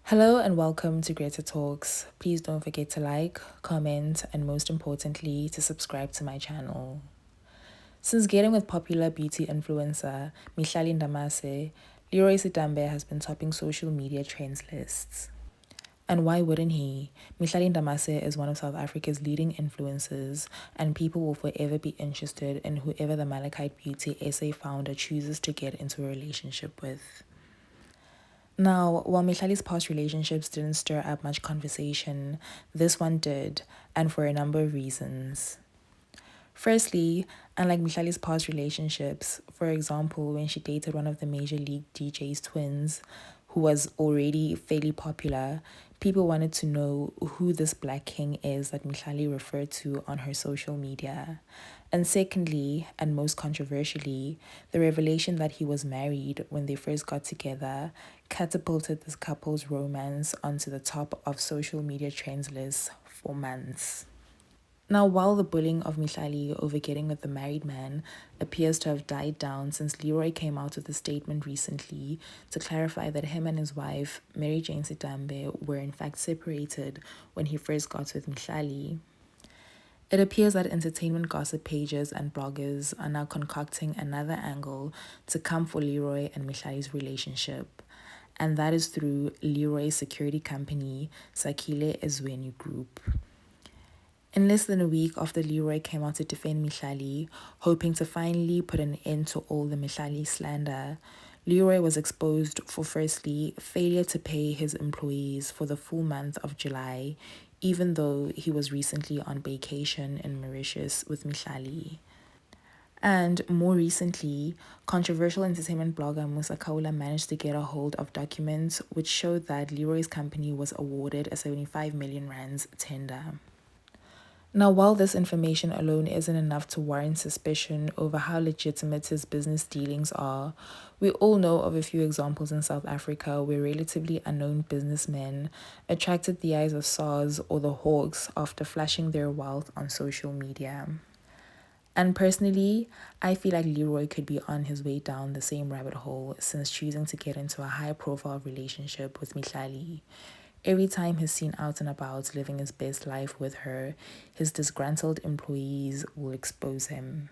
Hello and welcome to Greater Talks. Please don't forget to like, comment, and most importantly, to subscribe to my channel. Since getting with popular beauty influencer Mihlali Ndamase, Leeroy Sidambe has been topping social media trends lists. And why wouldn't he? Mihlali Ndamase is one of South Africa's leading influencers, and people will forever be interested in whoever the Malachite Beauty SA founder chooses to get into a relationship with. Now, while Mihlali's past relationships didn't stir up much conversation, this one did, and for a number of reasons. Firstly, unlike Mihlali's past relationships, for example, when she dated one of the major league DJ's twins, who was already fairly popular, people wanted to know who this Black King is that Mihlali referred to on her social media. And secondly, and most controversially, the revelation that he was married when they first got together catapulted this couple's romance onto the top of social media trends lists for months. Now, while the bullying of Mihlali over getting with the married man appears to have died down since Leeroy came out with a statement recently to clarify that him and his wife, Mary Jane Sidambe, were in fact separated when he first got with Mihlali, it appears that entertainment gossip pages and bloggers are now concocting another angle to come for Leeroy and Mihlali's relationship, and that is through Leeroy's security company, Sakile Ezweni Group. In less than a week after Leeroy came out to defend Mihlali, hoping to finally put an end to all the Mihlali slander, Leeroy was exposed for firstly, failure to pay his employees for the full month of July, even though he was recently on vacation in Mauritius with Mihlali. And more recently, controversial entertainment blogger Musa Kaula managed to get a hold of documents which showed that Leeroy's company was awarded a 75 million rands tender. Now, while this information alone isn't enough to warrant suspicion over how legitimate his business dealings are, we all know of a few examples in South Africa where relatively unknown businessmen attracted the eyes of SARS or the Hawks after flashing their wealth on social media. And personally, I feel like Leeroy could be on his way down the same rabbit hole since choosing to get into a high-profile relationship with Mihlali. Every time he's seen out and about living his best life with her, his disgruntled employees will expose him.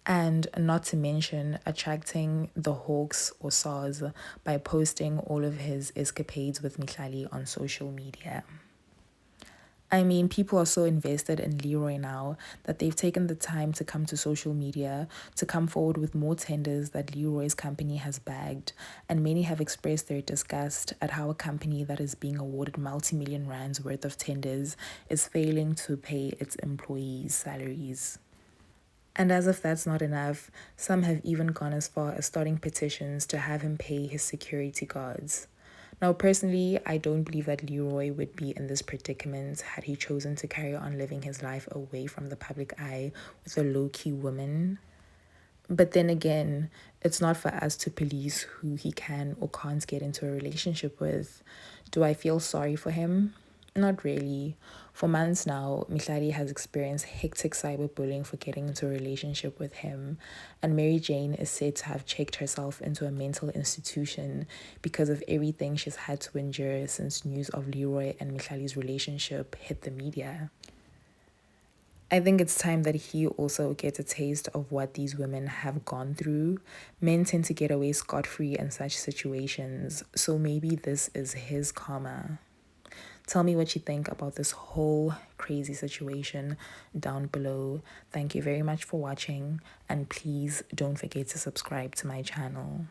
And not to mention attracting the Hawks or SARS by posting all of his escapades with Mihlali on social media. I mean, people are so invested in Leeroy now that they've taken the time to come to social media to come forward with more tenders that Leeroy's company has bagged, and many have expressed their disgust at how a company that is being awarded multi-million rands worth of tenders is failing to pay its employees' salaries. And as if that's not enough, some have even gone as far as starting petitions to have him pay his security guards. Now, personally, I don't believe that Leeroy would be in this predicament had he chosen to carry on living his life away from the public eye with a low-key woman. But then again, it's not for us to police who he can or can't get into a relationship with. Do I feel sorry for him? Not really. For months now, Mihlali has experienced hectic cyberbullying for getting into a relationship with him, and Mary Jane is said to have checked herself into a mental institution because of everything she's had to endure since news of Leeroy and Mihlali's relationship hit the media. I think it's time that he also gets a taste of what these women have gone through. Men tend to get away scot-free in such situations, so maybe this is his karma. Tell me what you think about this whole crazy situation down below. Thank you very much for watching, and please don't forget to subscribe to my channel.